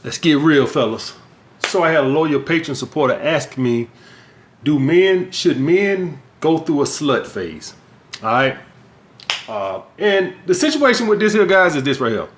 Let's get real, fellas. So I had a loyal patron supporter ask me, should men go through a slut phase? All right. And the situation with this here, guys, is this right here.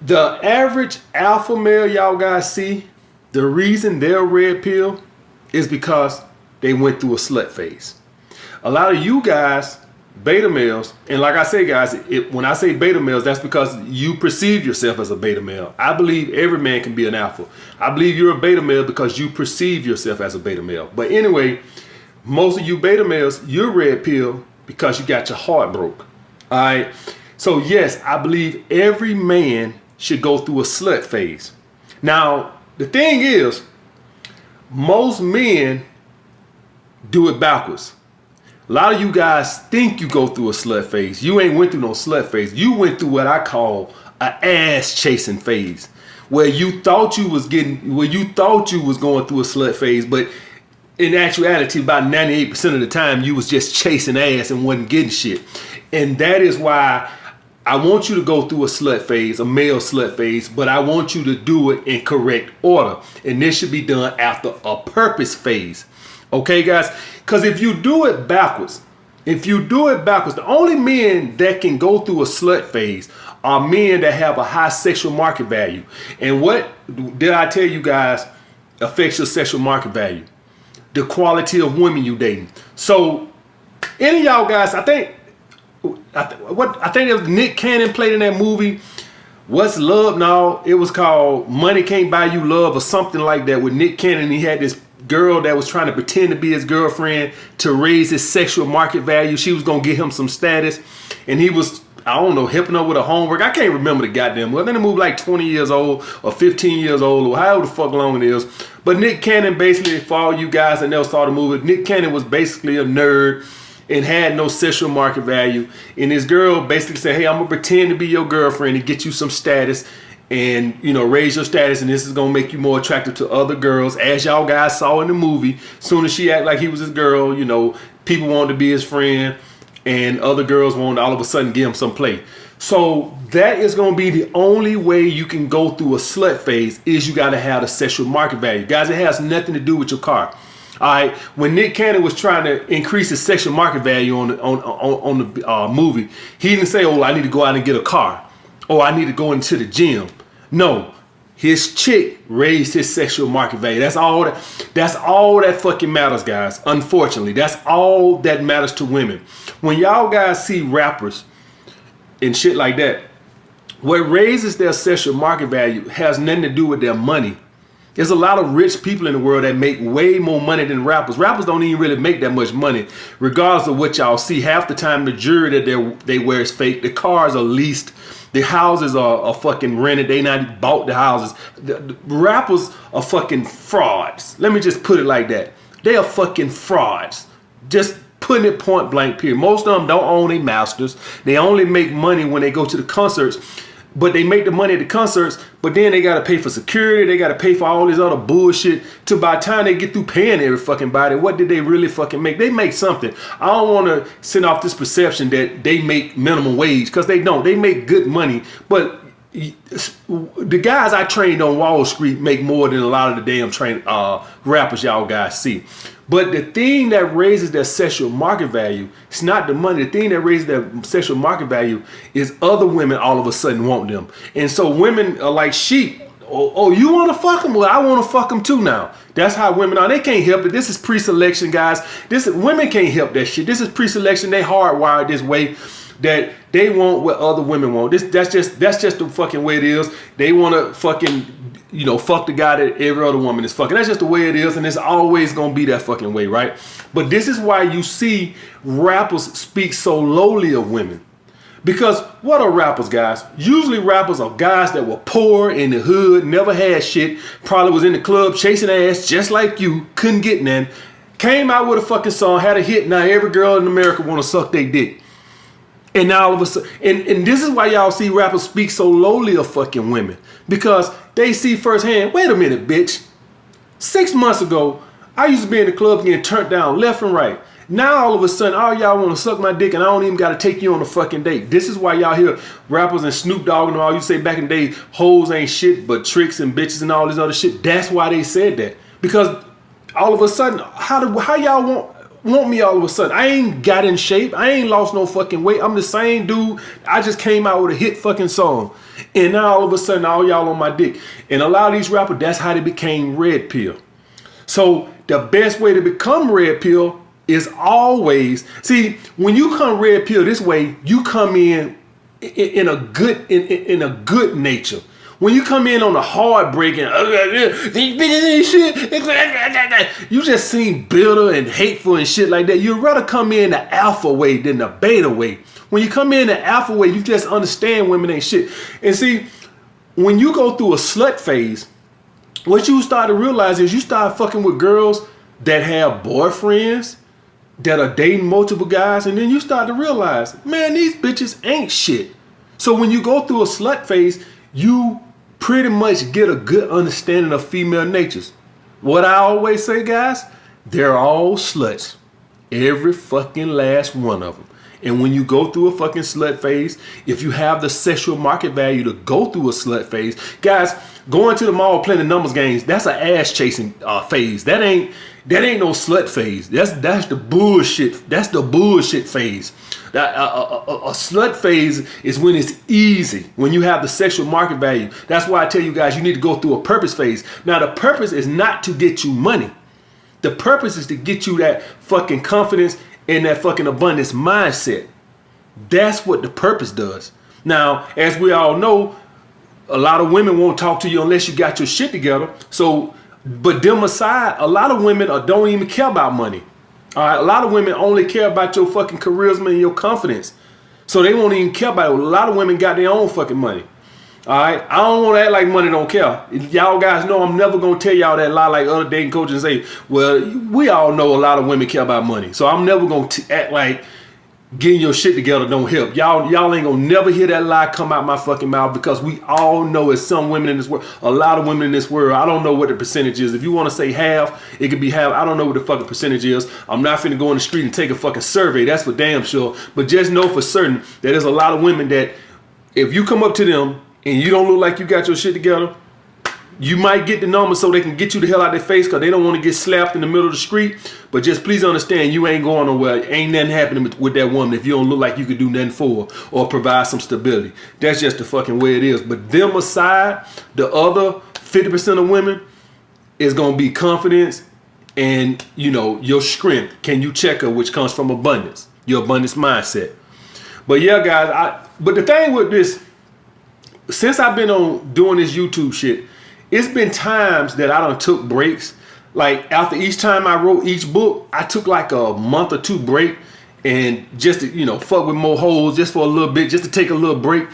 The average alpha male y'all guys see, the reason they're red pill is because they went through a slut phase. A lot of you guys, beta males, and like I say, guys, when I say beta males, that's because you perceive yourself as a beta male. I believe every man can be an alpha. I believe you're a beta male because you perceive yourself as a beta male. But anyway, most of you beta males, you're red pill because you got your heart broke. All right. So yes, I believe every man should go through a slut phase. Now, the thing is, most men do it backwards. A lot of you guys think you go through a slut phase. You ain't went through no slut phase. You went through what I call an ass chasing phase, where you thought you was going through a slut phase, but in actuality, about 98% of the time, you was just chasing ass and wasn't getting shit. And that is why I want you to go through a slut phase, a male slut phase, but I want you to do it in correct order. And this should be done after a purpose phase. Okay, guys? Because if you do it backwards, the only men that can go through a slut phase are men that have a high sexual market value. And what did I tell you guys affects your sexual market value? The quality of women you dating. So, any of y'all guys, I think it was Nick Cannon played in that movie. What's Love? No, it was called Money Can't Buy You Love or something like that with Nick Cannon. He had this girl that was trying to pretend to be his girlfriend to raise his sexual market value. She was going to get him some status. And he was, I don't know, helping her with her homework. I can't remember the goddamn movie. I think the movie like 20 years old or 15 years old or however the fuck long it is. But Nick Cannon basically, for all you guys that never saw the movie, Nick Cannon was basically a nerd and had no sexual market value. And this girl basically said, hey, I'm going to pretend to be your girlfriend and get you some status and, you know, raise your status. And this is going to make you more attractive to other girls. As y'all guys saw in the movie, soon as she acted like he was his girl, you know, people wanted to be his friend and other girls wanted all of a sudden give him some play. So that is going to be the only way you can go through a slut phase is you got to have a sexual market value. Guys, it has nothing to do with your car. All right, when Nick Cannon was trying to increase his sexual market value on the movie, he didn't say, "Oh, I need to go out and get a car," or "I need to go into the gym." No, his chick raised his sexual market value. That's all that fucking matters, guys. Unfortunately, that's all that matters to women. When y'all guys see rappers and shit like that, what raises their sexual market value has nothing to do with their money. There's a lot of rich people in the world that make way more money than rappers. Rappers don't even really make that much money, regardless of what y'all see. Half the time, the jewelry that they wear is fake. The cars are leased. The houses are fucking rented. They not bought the houses. The rappers are fucking frauds. Let me just put it like that. They are fucking frauds. Just putting it point blank period. Most of them don't own their masters. They only make money when they go to the concerts. But they make the money at the concerts, but then they got to pay for security. They got to pay for all this other bullshit. To by the time they get through paying every fucking body, what did they really fucking make? They make something. I don't want to send off this perception that they make minimum wage, because they don't. They make good money. But the guys I trained on Wall Street make more than a lot of the damn rappers y'all guys see. But the thing that raises their sexual market value, it's not the money. The thing that raises their sexual market value is other women all of a sudden want them. And so women are like sheep. Oh, you want to fuck them? Well, I want to fuck them too now. That's how women are. They can't help it. This is pre-selection, guys. Women can't help that shit. This is pre-selection. They hardwired this way that they want what other women want. That's just the fucking way it is. They want to fucking, you know, fuck the guy that every other woman is fucking. That's just the way it is, and it's always gonna be that fucking way, right? But this is why you see rappers speak so lowly of women. Because what are rappers, guys? Usually rappers are guys that were poor in the hood, never had shit, probably was in the club chasing ass just like you, couldn't get none, came out with a fucking song, had a hit, now every girl in America wanna suck their dick. And now all of a sudden, and this is why y'all see rappers speak so lowly of fucking women. Because they see firsthand, wait a minute, bitch. 6 months ago, I used to be in the club getting turned down left and right. Now all of a sudden, all y'all want to suck my dick and I don't even got to take you on a fucking date. This is why y'all hear rappers and Snoop Dogg and all you say back in the day, hoes ain't shit but tricks and bitches and all this other shit. That's why they said that. Because all of a sudden, how y'all want me all of a sudden? I ain't got in shape. I ain't lost no fucking weight. I'm the same dude. I just came out with a hit fucking song. And now all of a sudden, all y'all on my dick. And a lot of these rappers, that's how they became red pill. So the best way to become red pill is always, see, when you come red pill this way, you come in a good nature. When you come in on the hard breaking, these bitches ain't shit, you just seem bitter and hateful and shit like that. You'd rather come in the alpha way than the beta way. When you come in the alpha way, you just understand women ain't shit. And see, when you go through a slut phase, what you start to realize is you start fucking with girls that have boyfriends, that are dating multiple guys, and then you start to realize, man, these bitches ain't shit. So when you go through a slut phase, you pretty much get a good understanding of female natures. What I always say, guys, they're all sluts. Every fucking last one of them. And when you go through a fucking slut phase, if you have the sexual market value to go through a slut phase, guys, going to the mall playing the numbers games, that's an ass chasing phase. That ain't no slut phase. That's the bullshit. That's the bullshit phase. A slut phase is when it's easy, when you have the sexual market value. That's why I tell you guys, you need to go through a purpose phase. Now, the purpose is not to get you money. The purpose is to get you that fucking confidence and that fucking abundance mindset. That's what the purpose does. Now, as we all know, a lot of women won't talk to you unless you got your shit together. So, but them aside, a lot of women don't even care about money. All right, a lot of women only care about your fucking charisma and your confidence. So they won't even care about it. A lot of women got their own fucking money. All right, I don't want to act like money don't care. Y'all guys know I'm never going to tell y'all that lie like other dating coaches and say, well, we all know a lot of women care about money. So I'm never going to act like getting your shit together don't help. Y'all ain't gonna never hear that lie come out my fucking mouth, because we all know it's some women in this world, a lot of women in this world. I don't know what the percentage is. If you want to say half, it could be half. I don't know what the fucking percentage is. I'm not finna go in the street and take a fucking survey. That's for damn sure. But just know for certain that there's a lot of women that if you come up to them and you don't look like you got your shit together, you might get the number so they can get you the hell out of their face, because they don't want to get slapped in the middle of the street. But just please understand, you ain't going nowhere. Ain't nothing happening with that woman if you don't look like you could do nothing for her or provide some stability. That's just the fucking way it is. But them aside, the other 50% of women is going to be confidence and, you know, your strength. Can you check her, which comes from abundance, your abundance mindset. But yeah, guys, but the thing with this, since I've been on doing this YouTube shit, it's been times that I done took breaks. Like after each time I wrote each book, I took like a month or two break, and just to, you know, fuck with more hoes just for a little bit, just to take a little break.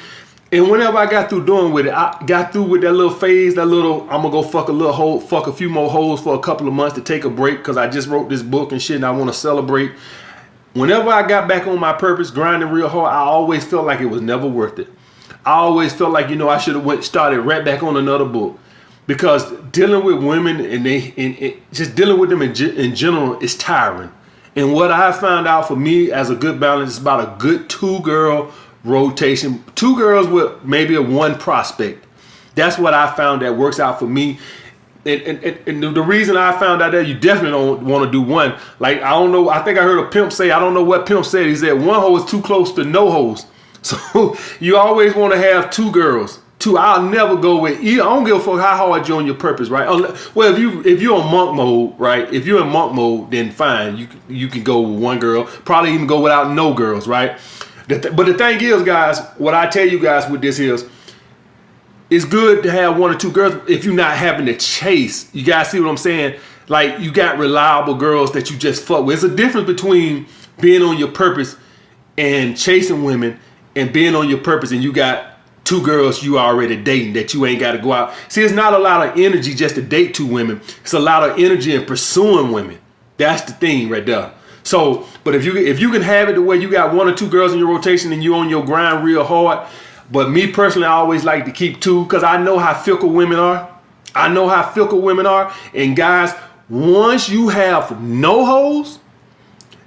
And whenever I got through doing with it, I got through with that little phase, that little, I'm gonna go fuck a little hole, fuck a few more hoes for a couple of months to take a break, because I just wrote this book and shit and I want to celebrate. Whenever I got back on my purpose, grinding real hard, I always felt like it was never worth it. I always felt like, you know, I should have started right back on another book. Because dealing with women and just dealing with them in general is tiring. And what I found out for me as a good balance is about a good 2-girl rotation. 2 girls with maybe a 1 prospect. That's what I found that works out for me. And the reason I found out that you definitely don't want to do 1. Like, I don't know. I think I heard a pimp say, I don't know what pimp said. He said 1 hoe is too close to no hoes. So you always want to have 2 girls. 2, I'll never go with either. I don't give a fuck how hard you're on your purpose, right? Well, if you're on monk mode, right? If you're in monk mode, then fine. You can go with 1 girl. Probably even go without no girls, right? But the thing is, guys, what I tell you guys with this is, it's good to have 1 or 2 girls if you're not having to chase. You guys see what I'm saying? Like, you got reliable girls that you just fuck with. It's a difference between being on your purpose and chasing women, and being on your purpose and you got 2 girls you already dating that you ain't got to go out. See, it's not a lot of energy just to date 2 women. It's a lot of energy in pursuing women. That's the thing right there. So, but if you can have it the way you got 1 or 2 girls in your rotation and you on your grind real hard. But me personally, I always like to keep 2, because I know how fickle women are. I know how fickle women are. And guys, once you have no hoes,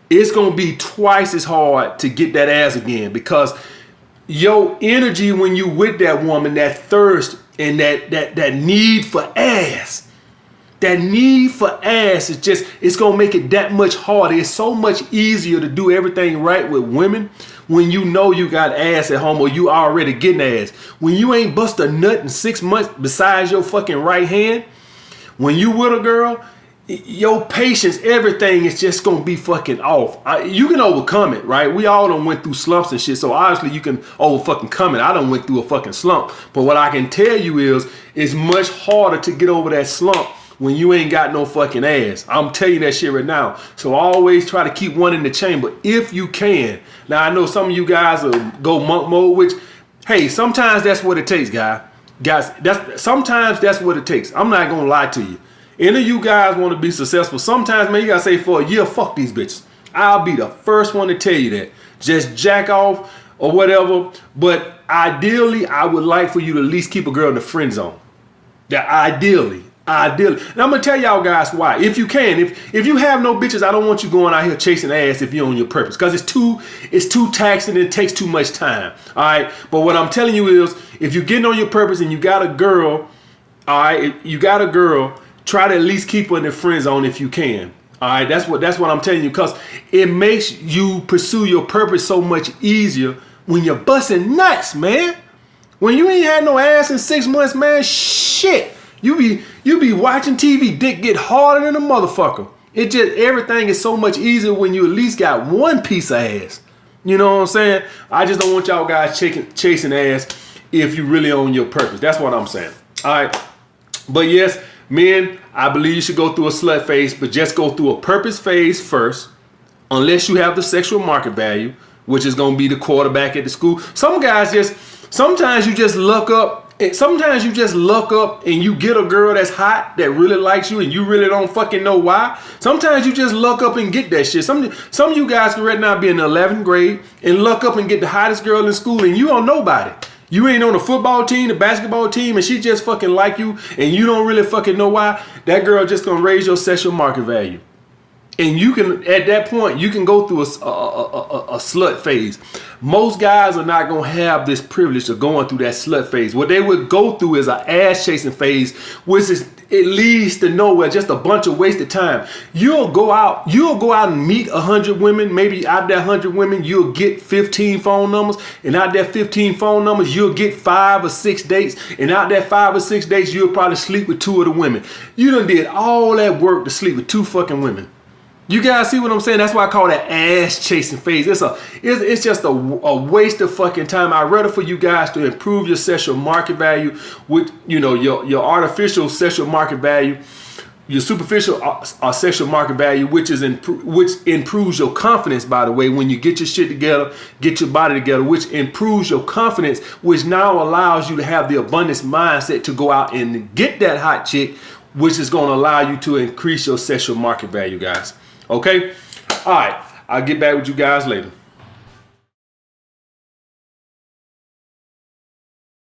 it's gonna be twice as hard to get that ass again, because your energy when you with that woman, that thirst and that need for ass. That need for ass is just, it's gonna make it that much harder. It's so much easier to do everything right with women when you know you got ass at home or you already getting ass. When you ain't bust a nut in 6 months besides your fucking right hand, when you with a girl, your patience, everything is just gonna be fucking off. You can overcome it, right? We all done went through slumps and shit, so obviously you can over fucking come it. I done went through a fucking slump, but what I can tell you is, it's much harder to get over that slump when you ain't got no fucking ass. I'm telling you that shit right now. So always try to keep one in the chamber if you can. Now I know some of you guys will go monk mode, which, hey, sometimes that's what it takes, guys. Sometimes that's what it takes. I'm not gonna lie to you. Any of you guys want to be successful, sometimes, man, you gotta say for a year, fuck these bitches. I'll be the first one to tell you that. Just jack off or whatever. But ideally, I would like for you to at least keep a girl in the friend zone. That ideally. And I'm gonna tell y'all guys why. If you can, if you have no bitches, I don't want you going out here chasing ass if you're on your purpose, because it's too taxing and it takes too much time. All right. But what I'm telling you is, if you're getting on your purpose and you got a girl, all right, try to at least keep her in the friend zone if you can. All right. That's what I'm telling you, because it makes you pursue your purpose so much easier when you're busting nuts, man. When you ain't had no ass in 6 months, man, shit. You be watching TV, dick get harder than a motherfucker. It just, everything is so much easier when you at least got one piece of ass. You know what I'm saying? I just don't want y'all guys chasing ass if you really own your purpose. That's what I'm saying. All right. But yes, men, I believe you should go through a slut phase, but just go through a purpose phase first, unless you have the sexual market value, which is going to be the quarterback at the school. Some guys sometimes you just luck up. Sometimes you just luck up and you get a girl that's hot, that really likes you, and you really don't fucking know why. Sometimes you just luck up and get that shit. Some of you guys can right now be in the 11th grade and luck up and get the hottest girl in school, and you don't know about it. You ain't on the football team, the basketball team, and she just fucking like you, and you don't really fucking know why. That girl just gonna raise your sexual market value. And you can, at that point, you can go through a slut phase. Most guys are not going to have this privilege of going through that slut phase. What they would go through is an ass chasing phase, which is, it leads to nowhere, just a bunch of wasted time. You'll go out and meet 100 women. Maybe out of that 100 women, you'll get 15 phone numbers. And out of that 15 phone numbers, you'll get 5 or 6 dates. And out of that 5 or 6 dates, you'll probably sleep with 2 of the women. You done did all that work to sleep with 2 fucking women. You guys see what I'm saying? That's why I call that ass chasing phase. It's just a waste of fucking time. I'd rather for you guys to improve your sexual market value with, you know, your artificial sexual market value, your superficial sexual market value, which improves your confidence, by the way, when you get your shit together, get your body together, which improves your confidence, which now allows you to have the abundance mindset to go out and get that hot chick, which is going to allow you to increase your sexual market value, guys. Okay? All right. I'll get back with you guys later.